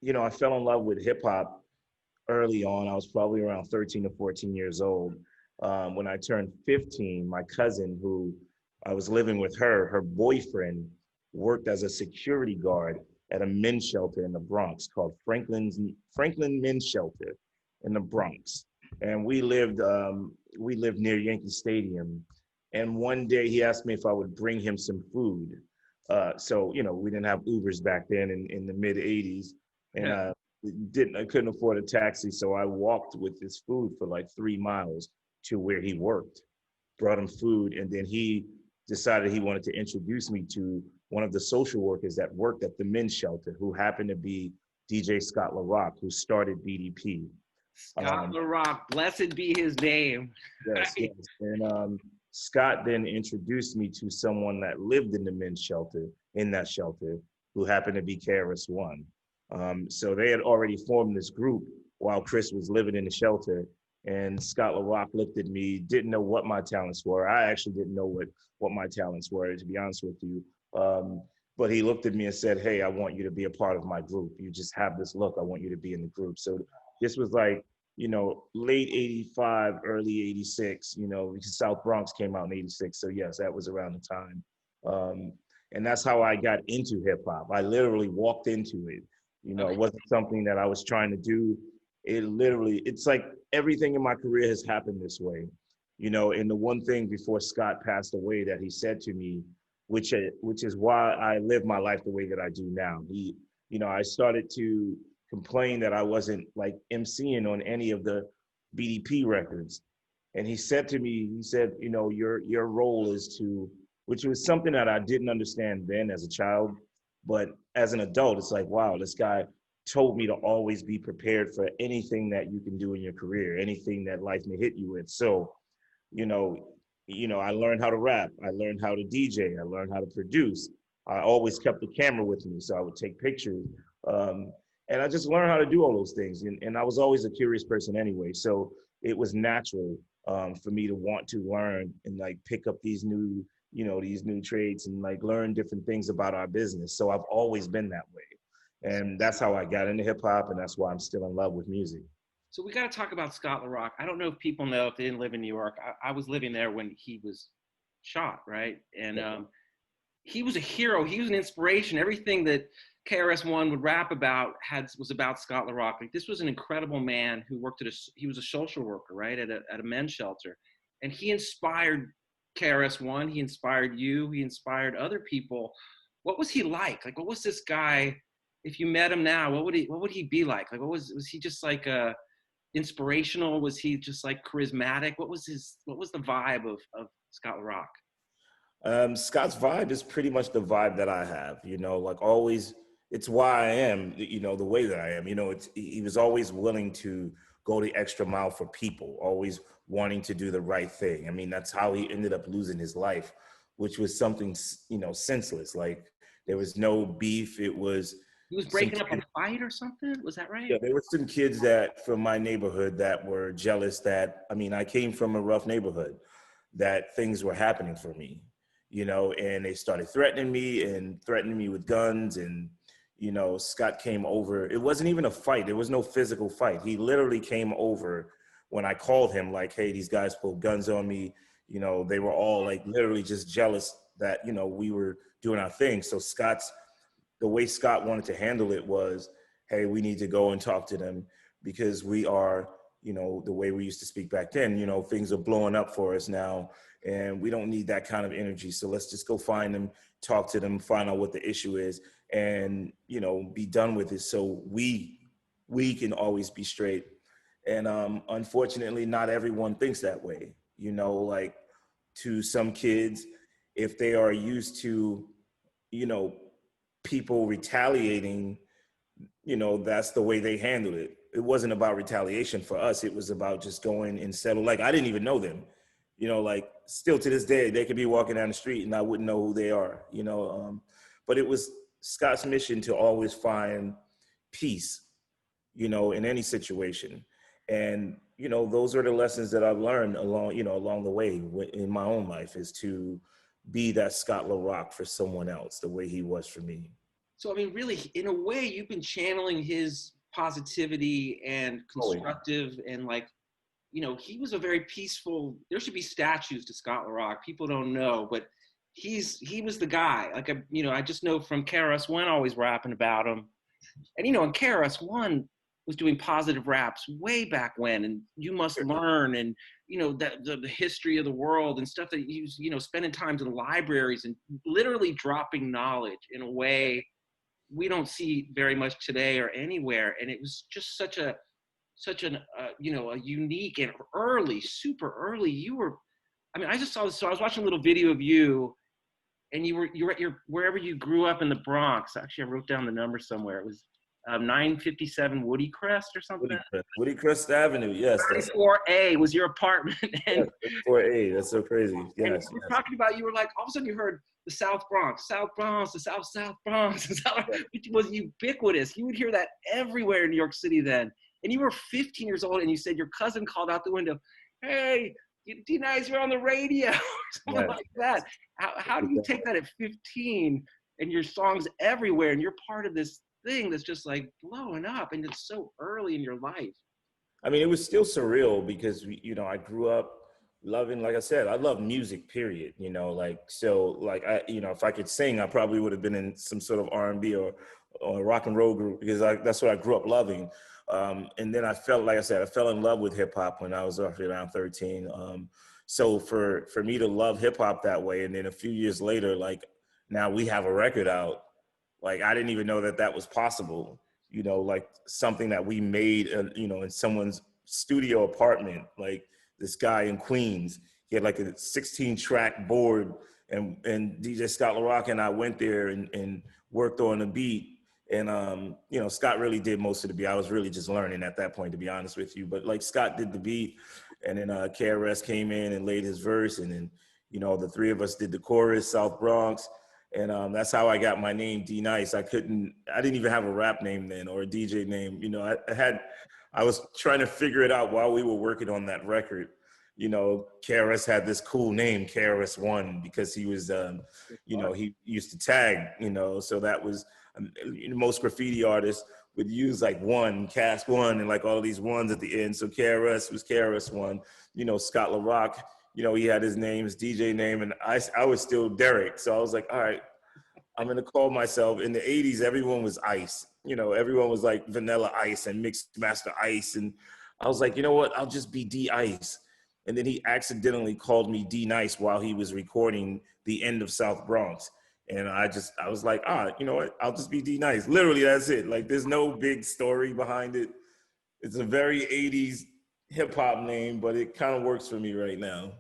I fell in love with hip hop early on. I was probably around 13 to 14 years old. When I turned 15, my cousin, who I was living with her boyfriend worked as a security guard at a men's shelter in the Bronx called Franklin Men's Shelter in the Bronx. And we lived near Yankee Stadium. And one day he asked me if I would bring him some food. So we didn't have Ubers back then in the mid 80s. And Yeah. I couldn't afford a taxi, so I walked with this food for like 3 miles to where he worked, brought him food, and then he decided he wanted to introduce me to one of the social workers that worked at the men's shelter, who happened to be DJ Scott LaRock, who started BDP. Scott Um, LaRock, blessed be his name. yes, yes. And Scott then introduced me to someone that lived in the men's shelter, in that shelter, who happened to be KRS-One. So they had already formed this group while Chris was living in the shelter. And Scott LaRock looked at me, didn't know what my talents were. I actually didn't know what my talents were, to be honest with you. Um, but he looked at me and said, "Hey, I want you to be a part of my group. You just have this look. I want you to be in the group." So this was like, late 85, early 86, because South Bronx came out in 86. So yes, that was around the time. Um, and that's how I got into hip hop. I literally walked into it. It Okay. wasn't something that I was trying to do. It's like everything in my career has happened this way. And the one thing before Scott passed away that he said to me, which is why I live my life the way that I do now. I started to complain that I wasn't like emceeing on any of the BDP records. And he said to me, he said, your role is to, which was something that I didn't understand then as a child, but as an adult, it's like, wow, this guy told me to always be prepared for anything that you can do in your career, anything that life may hit you with. So, you know, I learned how to rap, I learned how to DJ, I learned how to produce. I always kept the camera with me, so I would take pictures. Um, and I just learned how to do all those things. And I was always a curious person anyway, so it was natural for me to want to learn and like pick up these new trades and like learn different things about our business. So I've always been that way. And that's how I got into hip hop, and that's why I'm still in love with music. So we got to talk about Scott LaRock. I don't know if people know if they didn't live in New York. I was living there when he was shot, right? And he was a hero. He was an inspiration. Everything that KRS-One would rap about was about Scott LaRock. Like, this was an incredible man who worked he was a social worker, right, at a men's shelter, and he inspired KRS-One. He inspired you. He inspired other people. What was he like? Like, what was this guy? If you met him now, what would he be like? Like, was he just like a inspirational? Was he just like charismatic? What was the vibe of Scott LaRock? Scott's vibe is pretty much the vibe that I have, like always. It's why I am, the way that I am. He was always willing to go the extra mile for people, always wanting to do the right thing. I mean, that's how he ended up losing his life, which was something, senseless. Like, there was no beef. It was He was some breaking up a kids. fight or something. Was that Yeah, right? there were some kids that from my neighborhood that were jealous that, I mean, I came from a rough neighborhood, that things were happening for me, and they started threatening me with guns. And, Scott came over. It wasn't even a fight. There was no physical fight. He literally came over when I called him, like, hey, these guys pulled guns on me. They were all like literally just jealous that, we were doing our thing. So the way Scott wanted to handle it was, hey, we need to go and talk to them because we are, the way we used to speak back then, things are blowing up for us now and we don't need that kind of energy. So let's just go find them, talk to them, find out what the issue is and, be done with it. So we can always be straight. And unfortunately, not everyone thinks that way, like to some kids, if they are used to, you know, people retaliating, that's the way they handled it. It wasn't about retaliation for us. It was about just going and settle. Like, I didn't even know them, like still to this day, they could be walking down the street and I wouldn't know who they are, but it was Scott's mission to always find peace, in any situation. And, those are the lessons that I've learned along the way in my own life, is to be that Scott LaRock for someone else, the way he was for me. So, I mean, really, in a way, you've been channeling his positivity and Always. constructive and like, you know, he was a very peaceful. There should be statues to Scott LaRock. People don't know, but he was the guy. Like, you know, I just know from KRS-One always rapping about him, and you know, and KRS-One was doing positive raps way back when, and You Must Learn, and you know, the history of the world and stuff that he was, you know, spending times in libraries and literally dropping knowledge in a way we don't see very much today or anywhere. And it was just such an you know, a unique and early, super early. You were, I mean, I just saw this. So I was watching a little video of you, and you were at your wherever you grew up in the Bronx. Actually, I wrote down the number somewhere. It was 957 Woody Crest or something. Woody Crest Avenue. Yes, that's 34A was your apartment, and 4A. That's so crazy. and Yes, you were yes. talking about, you were like, all of a sudden you heard the South Bronx, South Bronx, the South Bronx, the South, which was ubiquitous. You would hear that everywhere in New York City then. And you were 15 years old, and you said your cousin called out the window, "Hey, D.Nice, you're on the radio," or something Yes. like that. How do you take that at 15 and your songs everywhere, and you're part of this thing that's just like blowing up, and it's so early in your life? I mean, it was still surreal because, you know, I grew up loving, like I said, I love music, period. You know, like, so like, you know, if I could sing, I probably would have been in some sort of R&B or rock and roll group because that's what I grew up loving. And then I felt, like I said, I fell in love with hip hop when I was roughly around 13. So for me to love hip hop that way, and then a few years later, like now we have a record out. Like I didn't even know that that was possible. You know, like something that we made, you know, in someone's studio apartment. Like this guy in Queens, he had like a 16-track board, and DJ Scott LaRock and I went there and worked on the beat. And you know, Scott really did most of the beat. I was really just learning at that point, to be honest with you. But like Scott did the beat, and then KRS came in and laid his verse, and then you know the three of us did the chorus, South Bronx, and that's how I got my name, D.Nice. I didn't even have a rap name then or a DJ name. You know, I was trying to figure it out while we were working on that record. You know, KRS had this cool name, KRS-One, because he was, you know, he used to tag, you know, so that was, most graffiti artists would use like one, cast one, and like all of these ones at the end. So KRS was KRS-One, you know, Scott LaRock, you know, he had his name, his DJ name, and I was still Derek. So I was like, all right, I'm going to call myself. In the 80s, everyone was Ice. You know, everyone was like Vanilla Ice and Mixed Master Ice. And I was like, you know what? I'll just be D-Ice. And then he accidentally called me D.Nice while he was recording the end of South Bronx. And I was like, you know what? I'll just be D.Nice. Literally, that's it. Like, there's no big story behind it. It's a very 80s hip hop name, but it kind of works for me right now.